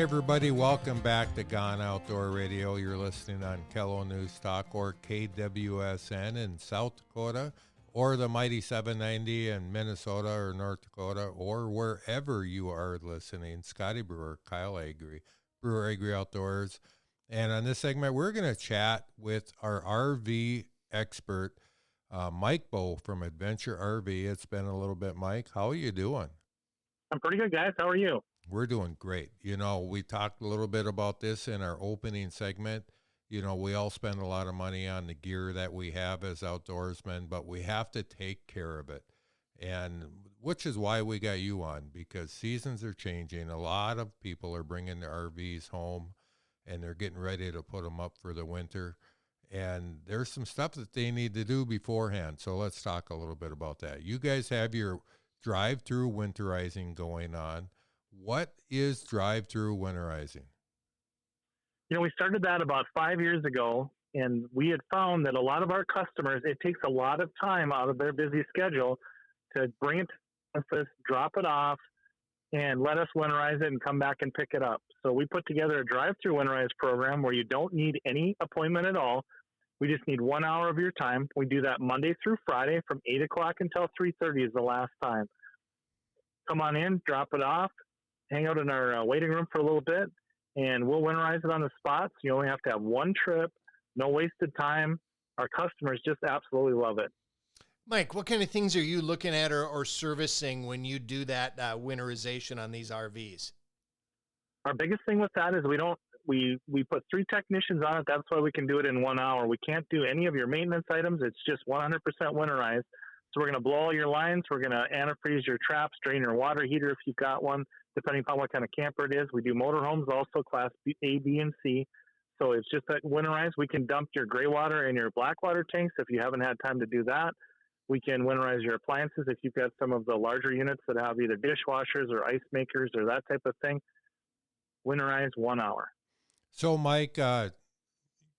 everybody. Welcome back to Gone Outdoor Radio. You're listening on Kello News Talk or KWSN in South Dakota, or the Mighty 790 in Minnesota or North Dakota, or wherever you are listening. Scotty Brewer, Kyle Agri, Brewer Agri Outdoors. And on this segment, we're going to chat with our RV expert, Mike Bowe from Adventure RV. It's been a little bit, Mike. How are you doing? I'm pretty good, guys. How are you? We're doing great. You know, we talked a little bit about this in our opening segment. You know, we all spend a lot of money on the gear that we have as outdoorsmen, but we have to take care of it. And which is why we got you on, because seasons are changing. A lot of people are bringing their RVs home and they're getting ready to put them up for the winter. And there's some stuff that they need to do beforehand. So let's talk a little bit about that. You guys have your drive-through winterizing going on. What is drive-through winterizing? You know, we started that about 5 years ago, and we had found that a lot of our customers, it takes a lot of time out of their busy schedule to bring it to us, drop it off, and let us winterize it and come back and pick it up. So we put together a drive-through winterize program where you don't need any appointment at all. We just need 1 hour of your time. We do that Monday through Friday from 8 o'clock until 3:30 is the last time. Come on in, drop it off, hang out in our waiting room for a little bit, and we'll winterize it on the spot. So you only have to have one trip, no wasted time. Our customers just absolutely love it. Mike, what kind of things are you looking at or servicing when you do that winterization on these RVs? Our biggest thing with that is we put 3 technicians on it. That's why we can do it in 1 hour. We can't do any of your maintenance items. It's just 100% winterized. So we're going to blow all your lines. We're going to antifreeze your traps, drain your water heater if you've got one, depending upon what kind of camper it is. We do motorhomes also, class A, B, and C. So it's just that winterized. We can dump your gray water and your black water tanks if you haven't had time to do that. We can winterize your appliances if you've got some of the larger units that have either dishwashers or ice makers or that type of thing. Winterize 1 hour. So, Mike,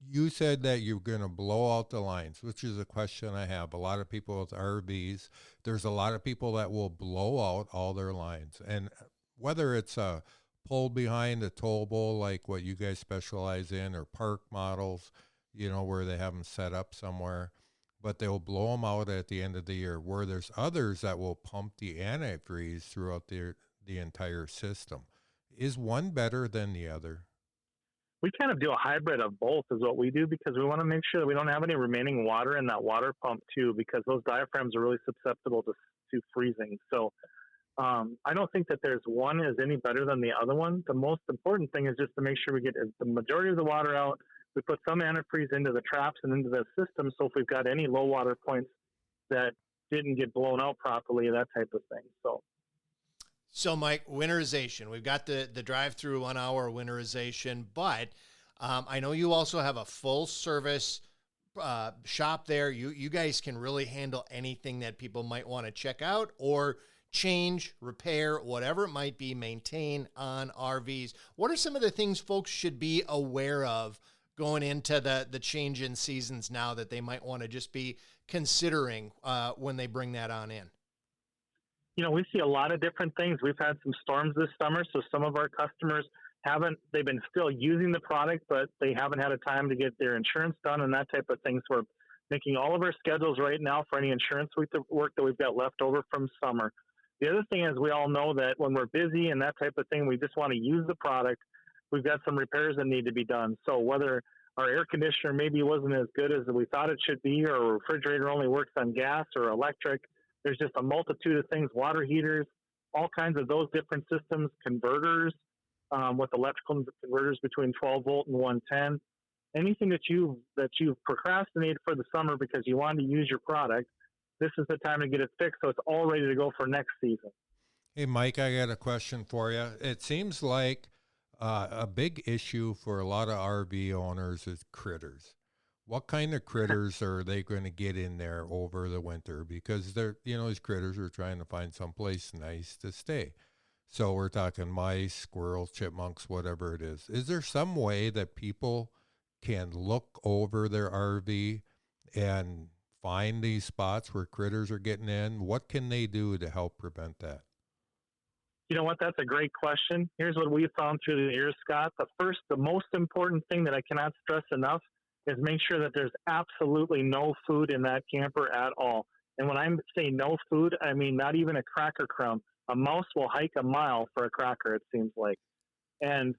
you said that you're going to blow out the lines, which is a question I have. A lot of people with RVs, there's a lot of people that will blow out all their lines. And whether it's a pull behind a towable like what you guys specialize in, or park models, you know, where they have them set up somewhere, but they'll blow them out at the end of the year, where there's others that will pump the antifreeze throughout the entire system. Is one better than the other? We kind of do a hybrid of both is what we do, because we want to make sure that we don't have any remaining water in that water pump too, because those diaphragms are really susceptible to freezing. So I don't think that there's one is any better than the other one. The most important thing is just to make sure we get the majority of the water out. We put some antifreeze into the traps and into the system. So if we've got any low water points that didn't get blown out properly, that type of thing. So, Mike, winterization. We've got the drive-through 1 hour winterization, but I know you also have a full service shop there. You guys can really handle anything that people might want to check out or change, repair, whatever it might be, maintain on RVs. What are some of the things folks should be aware of going into the change in seasons now that they might want to just be considering when they bring that on in? You know, we see a lot of different things. We've had some storms this summer, so some of our customers they've been still using the product, but they haven't had a time to get their insurance done and that type of thing. So we're making all of our schedules right now for any insurance work that we've got left over from summer. The other thing is we all know that when we're busy and that type of thing, we just want to use the product. We've got some repairs that need to be done. So whether our air conditioner maybe wasn't as good as we thought it should be, or a refrigerator only works on gas or electric, there's just a multitude of things, water heaters, all kinds of those different systems, converters, with electrical converters between 12 volt and 110. Anything that you've procrastinated for the summer because you wanted to use your product, this is the time to get it fixed so it's all ready to go for next season. Hey, Mike, I got a question for you. It seems like a big issue for a lot of RV owners is critters. What kind of critters are they going to get in there over the winter? Because these critters are trying to find someplace nice to stay. So we're talking mice, squirrels, chipmunks, whatever it is. Is there some way that people can look over their RV and find these spots where critters are getting in? What can they do to help prevent that? You know what? That's a great question. Here's what we found through the years, Scott. The most important thing that I cannot stress enough is make sure that there's absolutely no food in that camper at all. And when I say no food, I mean not even a cracker crumb. A mouse will hike a mile for a cracker, it seems like. And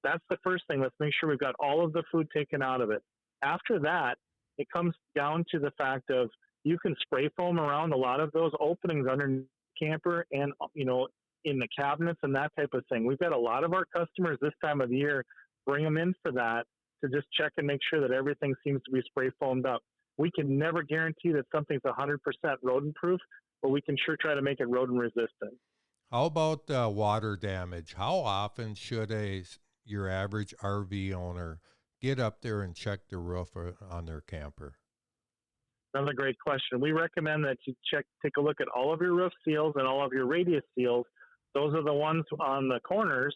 that's the first thing. Let's make sure we've got all of the food taken out of it. After that, it comes down to the fact of you can spray foam around a lot of those openings under the camper and, in the cabinets and that type of thing. We've got a lot of our customers this time of year bring them in for that to just check and make sure that everything seems to be spray foamed up. We can never guarantee that something's 100% rodent proof, but we can sure try to make it rodent resistant. How about water damage? How often should your average RV owner get up there and check the roof on their camper? Another great question. We recommend that you take a look at all of your roof seals and all of your radius seals. Those are the ones on the corners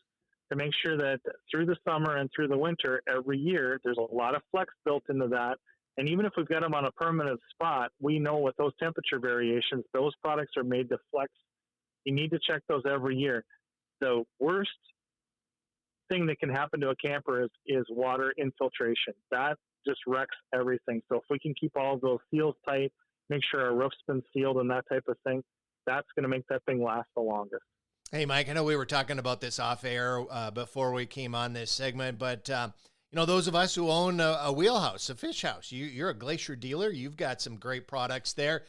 to make sure that through the summer and through the winter, every year, there's a lot of flex built into that. And even if we've got them on a permanent spot, we know with those temperature variations, those products are made to flex. You need to check those every year. The worst thing that can happen to a camper is water infiltration. That just wrecks everything. So if we can keep all of those seals tight, make sure our roof's been sealed and that type of thing, that's going to make that thing last the longest. Hey, Mike, I know we were talking about this off air before we came on this segment, but those of us who own a wheelhouse, a fish house, you're a Glacier dealer. You've got some great products there.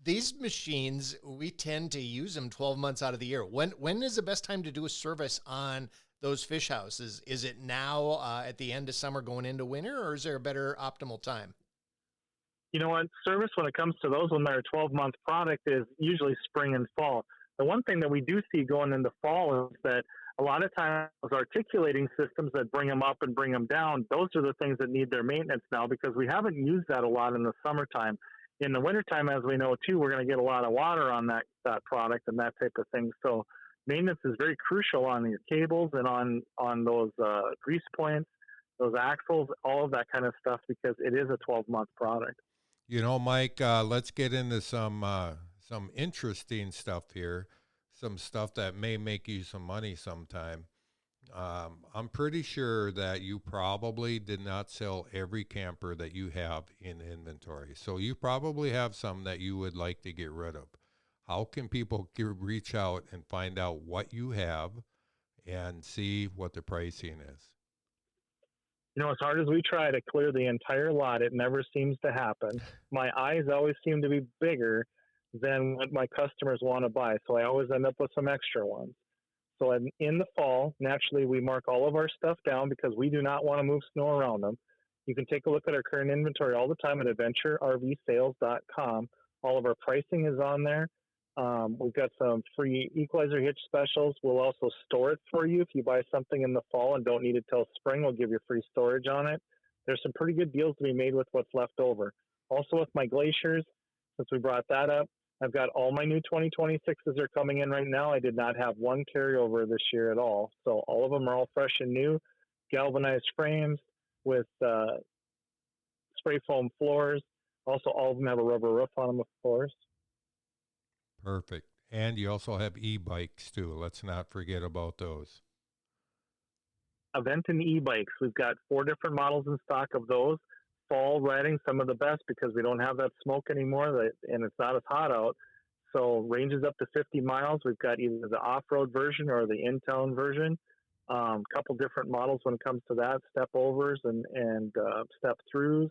These machines, we tend to use them 12 months out of the year. When is the best time to do a service on those fish houses? Is it now at the end of summer going into winter, or is there a better optimal time? You know what? Service when it comes to those when they're a 12-month product is usually spring and fall. The one thing that we do see going into fall is that a lot of times articulating systems that bring them up and bring them down, those are the things that need their maintenance now because we haven't used that a lot in the summertime. In the wintertime, as we know too, we're going to get a lot of water on that product and that type of thing. So maintenance is very crucial on your cables and on those grease points, those axles, all of that kind of stuff because it is a 12-month product. Mike, let's get into some interesting stuff here, some stuff that may make you some money sometime. I'm pretty sure that you probably did not sell every camper that you have in inventory. So you probably have some that you would like to get rid of. How can people reach out and find out what you have and see what the pricing is? As hard as we try to clear the entire lot, it never seems to happen. My eyes always seem to be bigger than what my customers want to buy. So I always end up with some extra ones. So in the fall, naturally, we mark all of our stuff down because we do not want to move snow around them. You can take a look at our current inventory all the time at adventurervsales.com. All of our pricing is on there. We've got some free equalizer hitch specials. We'll also store it for you. If you buy something in the fall and don't need it till spring, we'll give you free storage on it. There's some pretty good deals to be made with what's left over. Also with my Glaciers, since we brought that up, I've got all my new 2026s are coming in right now. I did not have one carryover this year at all. So all of them are all fresh and new, galvanized frames with spray foam floors. Also, all of them have a rubber roof on them, of course. Perfect. And you also have e-bikes too. Let's not forget about those. Aventon e-bikes. We've got 4 different models in stock of those. Fall riding, some of the best because we don't have that smoke anymore and it's not as hot out. So ranges up to 50 miles. We've got either the off-road version or the in-town version. Couple different models when it comes to that, step overs and step throughs.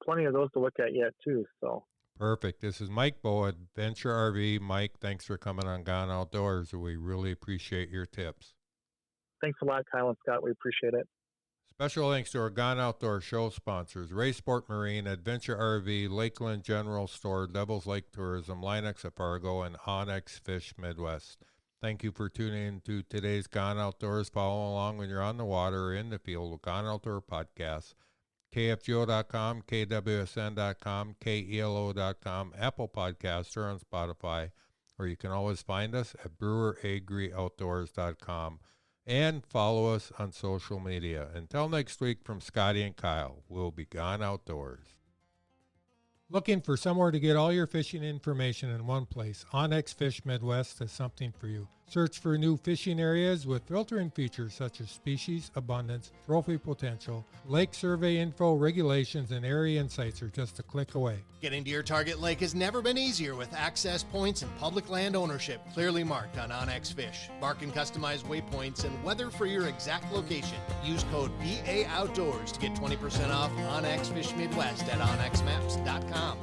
Plenty of those to look at yet too. So perfect. This is Mike Bowe, Adventure RV. Mike, thanks for coming on Gone Outdoors. We really appreciate your tips. Thanks a lot, Kyle and Scott. We appreciate it. Special thanks to our Gone Outdoors show sponsors, Ray Sport Marine, Adventure RV, Lakeland General Store, Devil's Lake Tourism, Linex of Fargo, and Onyx Fish Midwest. Thank you for tuning in to today's Gone Outdoors. Follow along when you're on the water or in the field with Gone Outdoor Podcast. KFGO.com, KWSN.com, KELO.com, Apple Podcasts, or on Spotify. Or you can always find us at BrewerAgriOutdoors.com. And follow us on social media. Until next week, from Scotty and Kyle, we'll be Gone Outdoors. Looking for somewhere to get all your fishing information in one place? Onyx Fish Midwest has something for you. Search for new fishing areas with filtering features such as species, abundance, trophy potential, lake survey info, regulations, and area insights are just a click away. Getting to your target lake has never been easier with access points and public land ownership clearly marked on Onyx Fish. Mark and customize waypoints and weather for your exact location. Use code BA Outdoors to get 20% off Onyx Fish Midwest at onyxmaps.com.